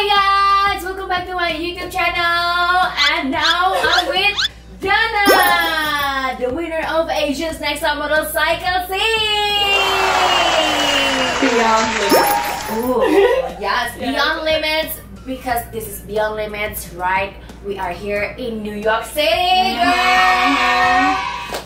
Hi guys! Welcome back to my YouTube channel, and now I'm with Jangan, the winner of Asia's Next Top Model Cycle Scene! Beyond limits. Ooh, yes, beyond limits, because this is beyond limits, right? We are here in New York City, girl!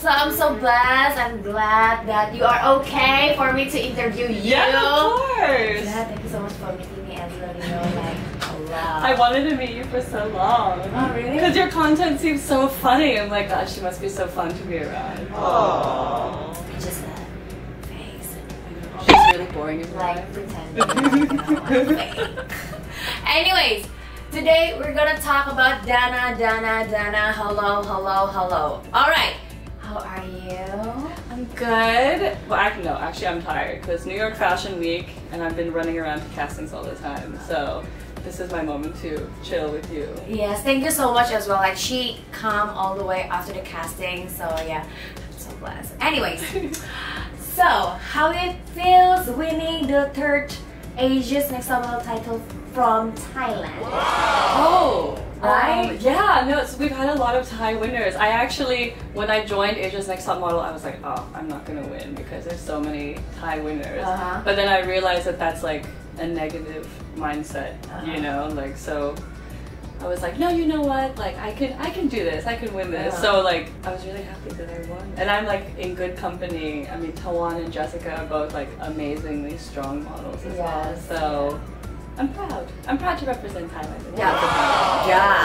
So I'm so blessed. I'm glad that you are okay for me to interview you. Yeah, of course. Yeah, thank you so much for meeting me and letting me know like a lot. I wanted to meet you for so long. Oh, really? Because your content seems so funny. I'm like, gosh, she must be so fun to be around. Oh. It's just a face. She's really boring in Like pretending. I'm fake. Anyways, today we're gonna talk about Dana. Hello. Alright. How are you? I'm good. Well, actually I'm tired because New York Fashion Week and I've been running around to castings all the time. So this is my moment to chill with you. Yes, thank you so much as well. Like she come all the way after the casting. So yeah, I'm so blessed. Anyways, so how it feels winning the third Asia's Next Top Model title from Thailand? Oh! Right? Yeah, no, so we've had a lot of Thai winners. I actually, when I joined Asia's Next Top Model, I was like, oh, I'm not gonna win because there's so many Thai winners. But then I realized that that's like a negative mindset, you know, like, so I was like, no, you know what, like I can do this, I can win this. So like, I was really happy that I won. And I'm like in good company. I mean, Tawan and Jessica are both like amazingly strong models as well. So I'm proud. I'm proud to represent Thailand. Yeah.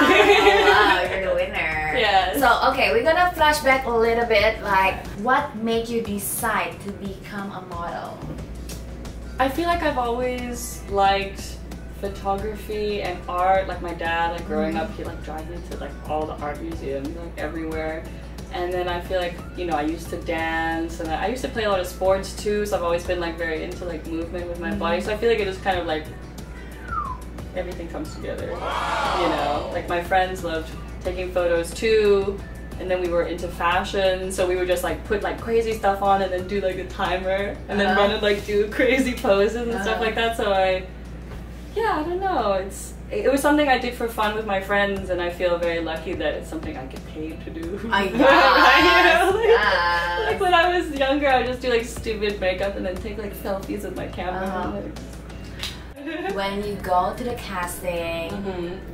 Wow, you're the winner. Yes. So, okay, we're gonna flash back a little bit. Like, what made you decide to become a model? I feel like I've always liked photography and art. Like my dad, like growing up, he like drive me to like all the art museums, like everywhere. And then I feel like, you know, I used to dance and I used to play a lot of sports too. So I've always been like very into like movement with my body. So I feel like it just kind of like everything comes together, you know? Like my friends loved taking photos too, and then we were into fashion, so we would just like put like crazy stuff on and then do like a timer and then run and like do crazy poses and stuff like that. So I don't know, it was something I did for fun with my friends, and I feel very lucky that it's something I get paid to do. Right? Like when I was younger, I would just do like stupid makeup and then take like selfies with my camera. When you go to the casting,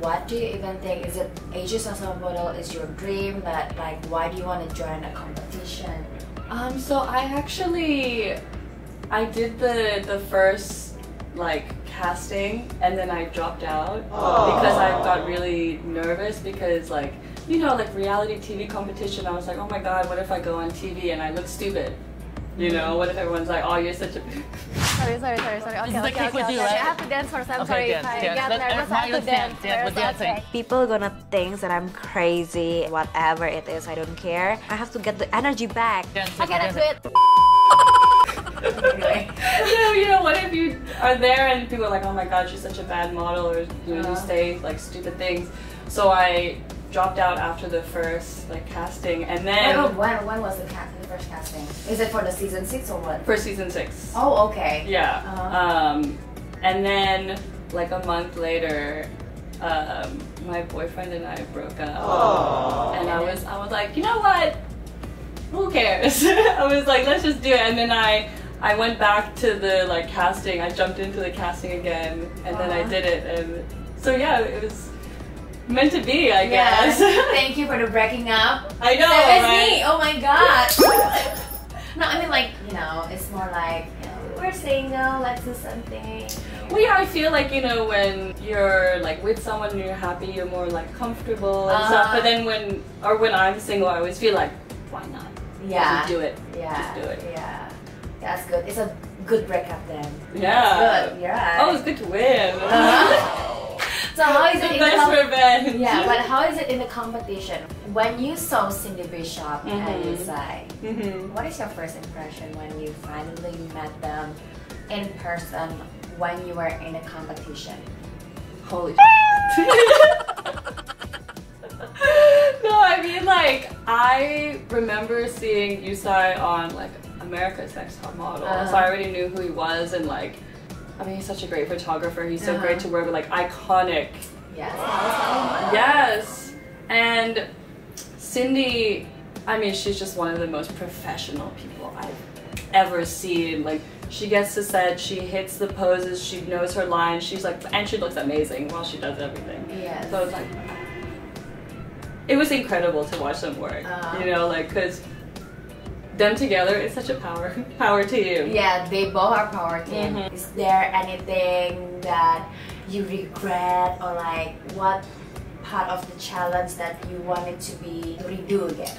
what do you even think? Is it Asia's Next Top Model is your dream? But like, why do you want to join a competition? So I did the first like casting, and then I dropped out because I got really nervous because like, you know, like reality TV competition, I was like, oh my god, what if I go on TV and I look stupid? You know, what if everyone's like, oh, you're such a... Sorry. Okay. I have to dance first. I'm sorry if I get nervous. I have to dance first. Okay. People gonna think that I'm crazy, whatever it is, I don't care. I have to get the energy back. Okay, let's do it. You know, what if you are there and people are like, oh my god, she's such a bad model, or you know, you say like stupid things. So I dropped out after the first like casting, and then when was the first casting? Is it for the season 6 or what? For season 6. Oh, okay. Yeah. And then like a month later, my boyfriend and I broke up. And I was like, you know what? Who cares? I was like, let's just do it. And then I went back to the like casting. I jumped into the casting again, and then I did it. And so yeah, it was meant to be, I guess. Thank you for the breaking up. I know, It's right? me. Oh my god. No, I mean like, you know, it's more like, you know, we're single, let's do something. Well, yeah, I feel like, you know, when you're like with someone and you're happy, you're more like comfortable and stuff. But then when I'm single, I always feel like, why not? Just do it. Just do it. Yeah. That's good. It's a good breakup then. Yeah. That's good. Yeah. Oh, it's good to win. So how is it in the revenge. Yeah, but how is it in the competition? When you saw Cindy Bishop and Yusai, what is your first impression when you finally met them in person when you were in a competition? Holy shit. No, I mean like, I remember seeing Yusai on like America's Next Top Model, so I already knew who he was, and like I mean, he's such a great photographer. He's so great to work with, like iconic. Yes. Yes. And Cindy, I mean, she's just one of the most professional people I've ever seen. Like, she gets to set, she hits the poses, she knows her lines, she's like, and she looks amazing while she does everything. Yes. So it's like, it was incredible to watch them work, you know, like, because them together is such a power team. Yeah, they both are power team. Is there anything that you regret, or like what part of the challenge that you wanted to redo again?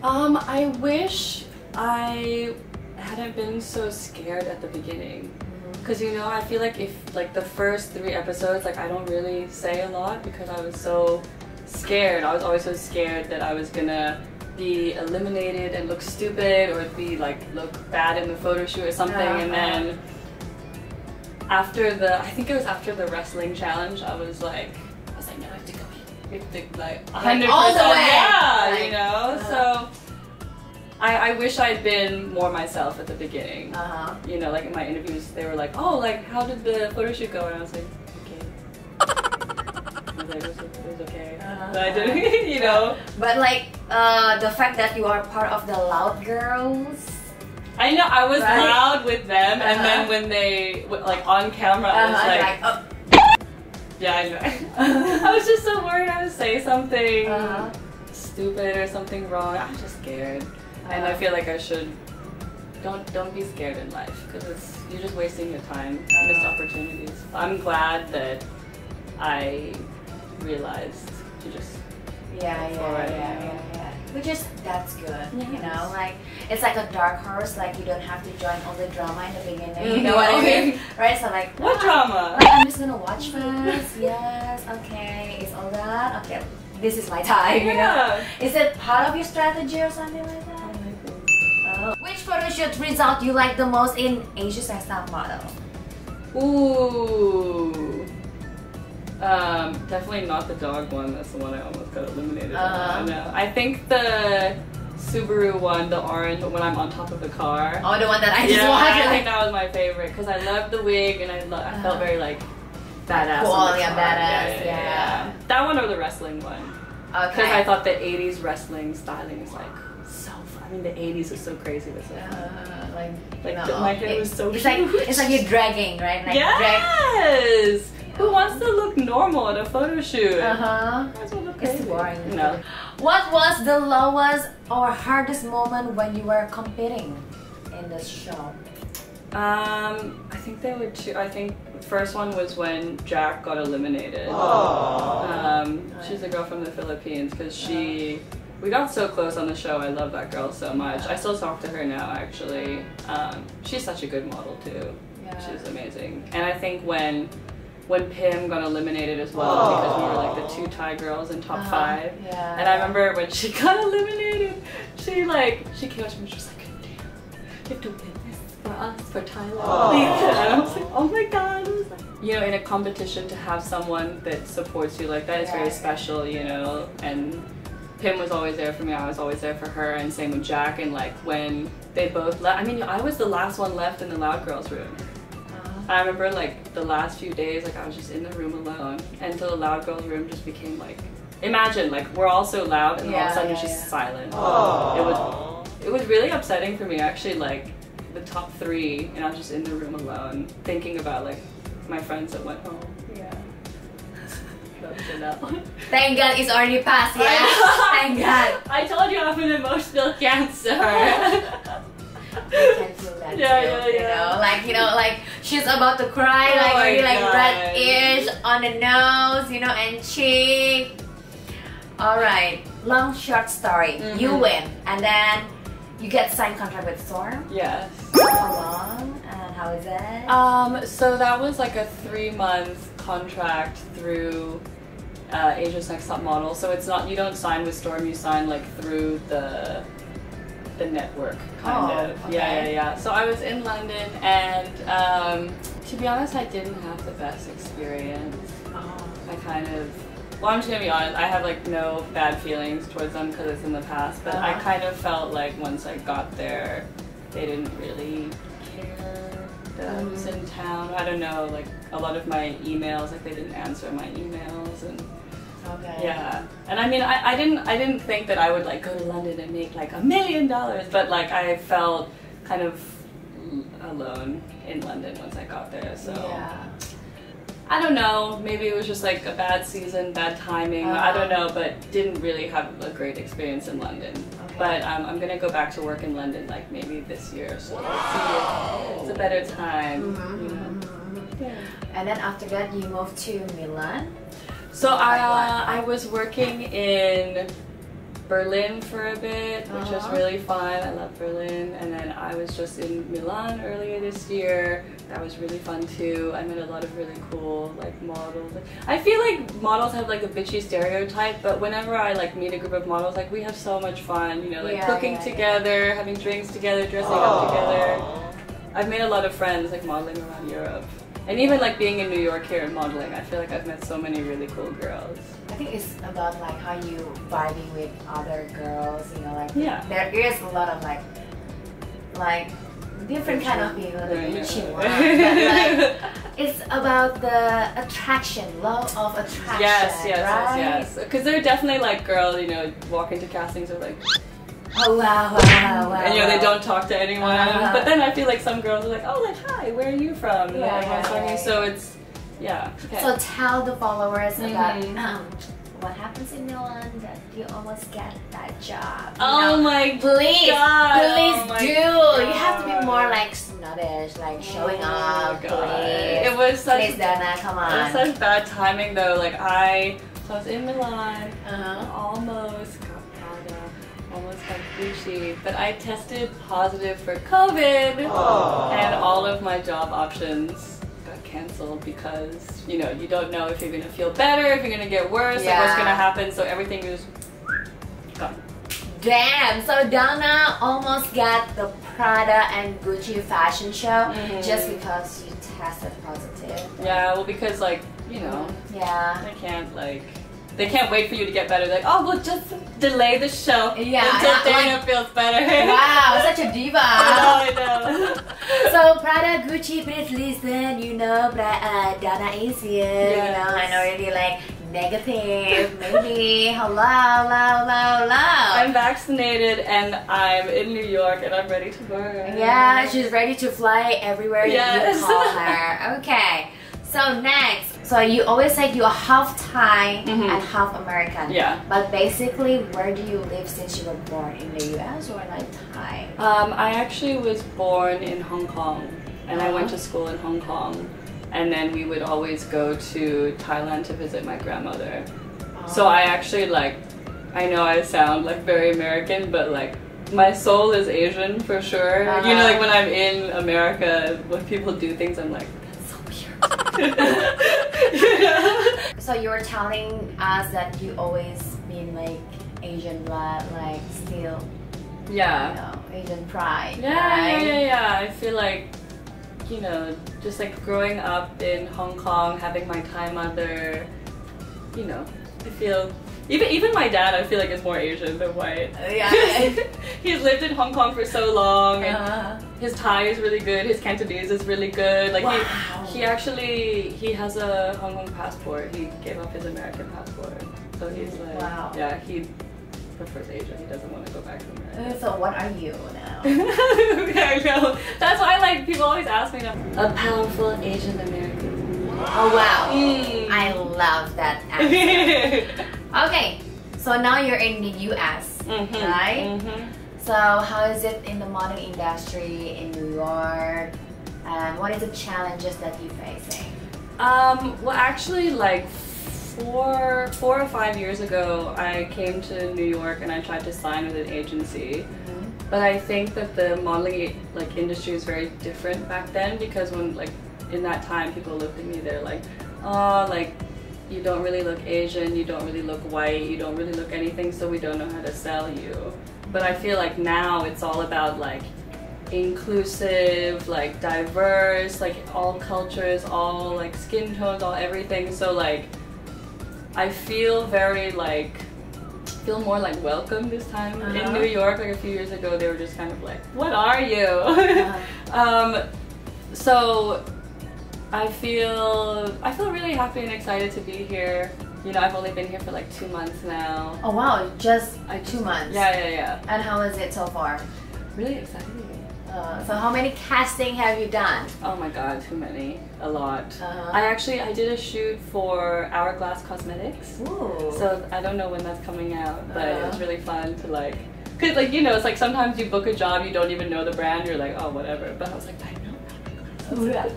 I wish I hadn't been so scared at the beginning, because you know, I feel like if like the first 3 episodes, like I don't really say a lot because I was so scared. I was always so scared that I was gonna be eliminated and look stupid, or be like look bad in the photo shoot or something. And then after I think it was after the wrestling challenge, I was like no, I have to go in. I have to like 100%, all the way. Yeah, like, you know. So I wish I'd been more myself at the beginning. You know, like in my interviews, they were like, oh, like how did the photo shoot go? And I was like, okay. I was like, it was okay. But I didn't, you know. But like the fact that you are part of the Loud Girls. I know, I was loud with them, and then when they, like on camera, I was like oh. Yeah, I know. I was just so worried I would say something stupid or something wrong. I'm just scared. And I feel like I should, don't be scared in life, because you're just wasting your time, missed opportunities. I'm glad that I realized to just Which is, that's good, you know, like, it's like a dark horse, like you don't have to join all the drama in the beginning, you know what I mean? Right, so like, what drama? Like, I'm just gonna watch first, yes, okay, it's all that, okay, this is my time, you know? Is it part of your strategy or something like that? Which photo shoot result you like the most in Asia's Next Top Model? Ooh. Definitely not the dog one. That's the one I almost got eliminated. I think the Subaru one, the orange, when I'm on top of the car. Oh, the one that I just watched. I think that was my favorite because I loved the wig and I felt very like badass. Cool, yeah, badass, yeah. That one or the wrestling one. Okay. Because I thought the 80s wrestling styling is like so fun. I mean, the 80s is so crazy, but so fun. My hair was so it's huge. like you're dragging, right? Like yes! Who wants to look normal at a photo shoot? It's too boring. No. What was the lowest or hardest moment when you were competing in this show? I think there were 2. I think the first one was when Jack got eliminated. She's a girl from the Philippines, because we got so close on the show. I love that girl so much. I still talk to her now, actually. She's such a good model too. She's amazing. And I think when Pim got eliminated as well, because we were like the 2 Thai girls in top 5. And I remember when she got eliminated, she came up to me, she was like, damn, you have to win this for us, for Thailand. And I was like, oh my god. You know, in a competition, to have someone that supports you like that is very special, you know. And Pim was always there for me, I was always there for her, and same with Jack. And like when they both left, I mean, I was the last one left in the Loud Girls room. I remember like the last few days, like I was just in the room alone until the Loud Girls room just became like, imagine like we're all so loud and all of a sudden it's just silent. It was really upsetting for me, actually, like the top 3, and I was just in the room alone thinking about like my friends that went home. Thank God it's already passed, Thank God. I told you I have an emotional cancer. I can feel that you know, like she's about to cry, like really like red ears on the nose, you know, and cheek. Alright, long short story. You win, and then you get signed contract with Storm. Yes. How long and how is it? So that was like a 3-month contract through Asia's Next Top Model. So it's not, you don't sign with Storm, you sign like through the network kind of. Yeah. So I was in London, and to be honest, I didn't have the best experience. I kind of, well, I'm just gonna be honest, I have like no bad feelings towards them because it's in the past, but I kind of felt like once I got there, they didn't really care that I was in town I don't know, like a lot of my emails, like they didn't answer my emails, and Okay. yeah. And I mean, I didn't think that I would like go to London and make like $1 million, but like I felt kind of alone in London once I got there. So Yeah. I don't know, maybe it was just like a bad season, bad timing, I don't know, but didn't really have a great experience in London. Okay. But I'm gonna go back to work in London like maybe this year, so let's see if it's a better time. You know? Yeah. And then after that, you moved to Milan. So I was working in Berlin for a bit, which was really fun. I love Berlin. And then I was just in Milan earlier this year. That was really fun too. I met a lot of really cool like models. I feel like models have like a bitchy stereotype, but whenever I like meet a group of models, like we have so much fun, you know, like cooking together, having drinks together, dressing up together. I've made a lot of friends like modeling around Europe. And even like being in New York here and modeling, I feel like I've met so many really cool girls. I think it's about like how you vibing with other girls, you know, like there is a lot of like different kind of people, the Gucci one, but like it's about the attraction, love of attraction. Yes. Because there are definitely like girls, you know, walk into castings are like, oh wow. And you know, they don't talk to anyone. But then I feel like some girls are like, oh, like, hi, where are you from? So it's, okay. So tell the followers about what happens in Milan that you almost get that job. Oh my please God. Do. You have to be more like snobbish, like showing up. Please. It was such, please, Dana, come on. It was such bad timing though. Like I was in Milan, almost got Prada, almost got Gucci, but I tested positive for COVID, and all of my job options got canceled because, you know, you don't know if you're gonna feel better, if you're gonna get worse, like what's gonna happen, so everything is gone. Damn, so Dana almost got the Prada and Gucci fashion show just because you tested positive. Yeah, well, because like, you know, they can't wait for you to get better. They're like, oh, we'll just delay the show until Dana feels better. Wow, such a diva. I know. So Prada, Gucci, please listen. You know, Dana is here. You know, and already like negative, maybe. Hello. I'm vaccinated and I'm in New York and I'm ready to work. Yeah, she's ready to fly everywhere you call her. Okay. So next. So you always say you're half Thai and half American. Yeah. But basically, where do you live since you were born? In the US or like Thai? I actually was born in Hong Kong and I went to school in Hong Kong. And then we would always go to Thailand to visit my grandmother. So I actually like, I know I sound like very American, but like my soul is Asian for sure. You know, like when I'm in America, when people do things, I'm like, So you were telling us that you always been like Asian blood, like still, you know, Asian pride. Yeah. I feel like, you know, just like growing up in Hong Kong, having my Thai mother, you know, I feel even my dad, I feel like is more Asian than white. He's lived in Hong Kong for so long, and his Thai is really good. His Cantonese is really good. Like he has a Hong Kong passport. He gave up his American passport, so he's like, he prefers Asia. He doesn't want to go back to America. So what are you now? I know. That's why like people always ask me now. A powerful Asian American. Oh wow, I love that answer. Okay, so now you're in the US, right? So how is it in the modeling industry in New York? And what is the challenges that you're facing? Well, actually, like 4 or 5 years ago, I came to New York and I tried to sign with an agency. But I think that the modeling like industry is very different back then, because when like in that time people looked at me, they're like, oh, like you don't really look Asian, you don't really look white, you don't really look anything, so we don't know how to sell you. But I feel like now it's all about like inclusive, like diverse, like all cultures, all like skin tones, all everything. So like I feel very like, feel more like welcome this time in New York. Like a few years ago they were just kind of like, what are you? So I feel really happy and excited to be here. You know, I've only been here for like 2 months now. Oh wow, just 2 months. Yeah. And how is it so far? Really exciting. So how many casting have you done? Oh my god, too many. A lot. I did a shoot for Hourglass Cosmetics. Ooh. So I don't know when that's coming out, but it was really fun to like, cause like, you know, it's like sometimes you book a job, you don't even know the brand, you're like, oh whatever. But I was like, I know that.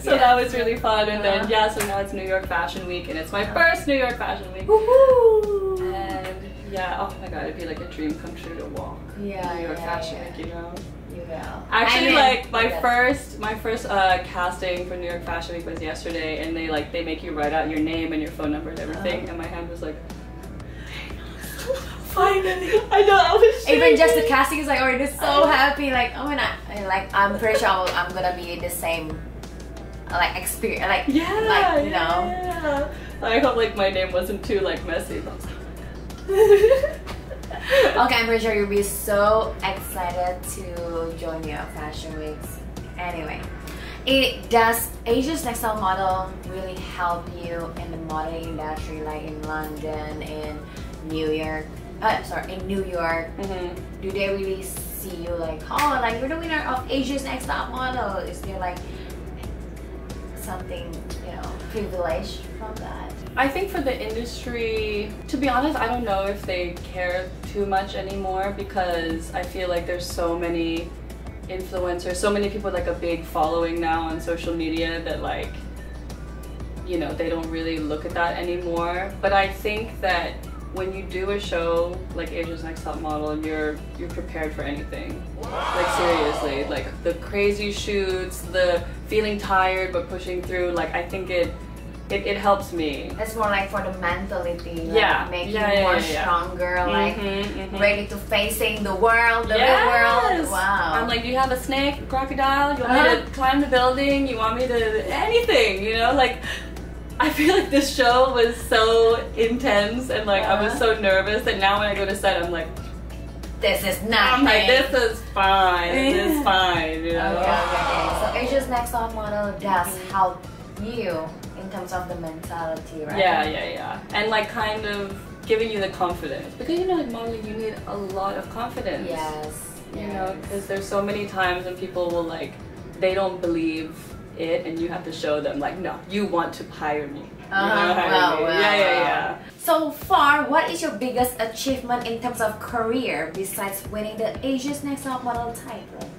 So that was really fun. And then yeah, so now it's New York Fashion Week, and it's my first New York Fashion Week. Woohoo! And yeah, oh my god, it'd be like a dream come true to walk New York Fashion Week, you know. Actually, like my first casting for New York Fashion Week was yesterday, and they make you write out your name and your phone number and everything, and my hand was like, finally. I know, I was shaking. Even just the casting is like already so happy, like oh my god, like I'm pretty sure I'm gonna be the same like experience, like you know. Yeah. I hope like my name wasn't too like messy. But I was like, okay, I'm pretty sure you'll be so excited to join New York Fashion Weeks. Anyway, does Asia's Next Top Model really help you in the modeling industry, like in London, in New York? In New York. Do they really see you like, oh, like you're the winner of Asia's Next Top Model? Is there like something, you know, privilege from that? I think for the industry, to be honest, I don't know if they care too much anymore, because I feel like there's so many influencers, so many people with like a big following now on social media that like, you know, they don't really look at that anymore. But I think that when you do a show like Asia's Next Top Model, you're prepared for anything. Like seriously, like the crazy shoots, the feeling tired but pushing through, like I think it helps me. It's more like for the mentality, like make you more stronger, like ready to facing the world, the real world. Wow. I'm like, do you have a snake, a crocodile? You want me to climb the building? You want me to anything? You know, like I feel like this show was so intense, and like I was so nervous that now when I go to set, I'm like, this is nothing. I'm like, this is fine. This is fine. You know. Okay. So Asia's Next Top Model does help you in terms of the mentality, right? Yeah. And like kind of giving you the confidence, because you know, like modeling, you need a lot of confidence. Yes. You know, because there's so many times when people will like, they don't believe it, and you have to show them like, no, you want to hire me. Yeah. So far, what is your biggest achievement in terms of career besides winning the Asia's Next Top Model title?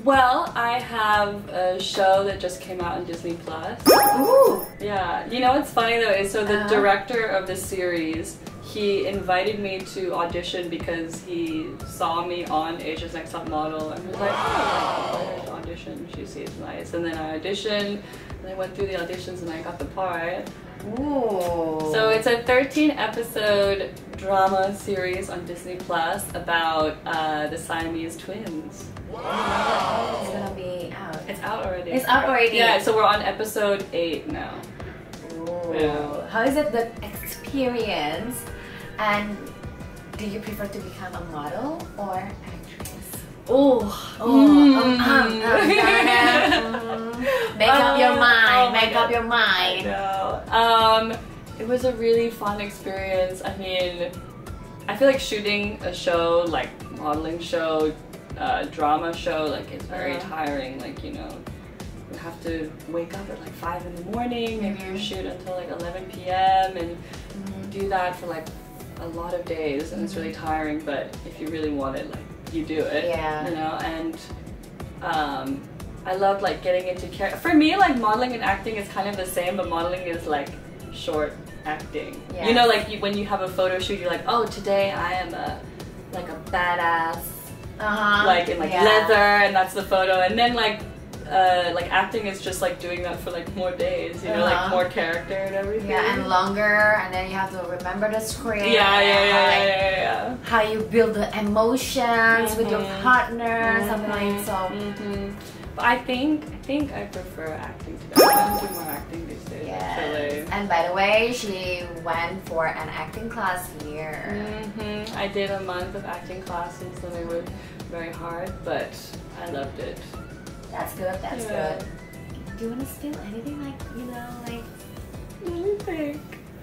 Well, I have a show that just came out on Disney Plus. Ooh! Yeah, you know what's funny though is, so the director of the series, he invited me to audition because he saw me on Asia's Next Top Model and was like, oh, I'll invite her to audition, she seems nice. And then I auditioned, and I went through the auditions and I got the part. Ooh. So it's a 13-episode drama series on Disney Plus about the Siamese twins. Wow. It's gonna be out. It's out already. It's out already? Yeah, so we're on episode 8 now. Ooh. Yeah. How is it the experience? And do you prefer to become a model or actress? Make up your mind. Make up your mind. I know. It was a really fun experience. I mean, I feel like shooting a show, like modeling show, drama show, like it's very tiring. Like, you know, you have to wake up at like 5 in the morning, maybe you shoot until like 11 p.m. and do that for like a lot of days, and it's really tiring, but if you really want it, like you do it. You know, and I love like getting into character. For me, like modeling and acting is kind of the same, but modeling is like short acting. You know, like when you have a photo shoot, you're like, oh, today I am like a badass, like in like leather, and that's the photo. And then like acting is just like doing that for like more days, you know, like more character and everything. Yeah, and longer, and then you have to remember the script. How you build the emotions with your partner, something like so. But I think I prefer acting to be. I do more acting these days. Actually. And by the way, she went for an acting class here. I did a month of acting classes, and they were very hard, but I loved it. That's good. That's Yeah. good. Do you want to spill anything, like, you know, like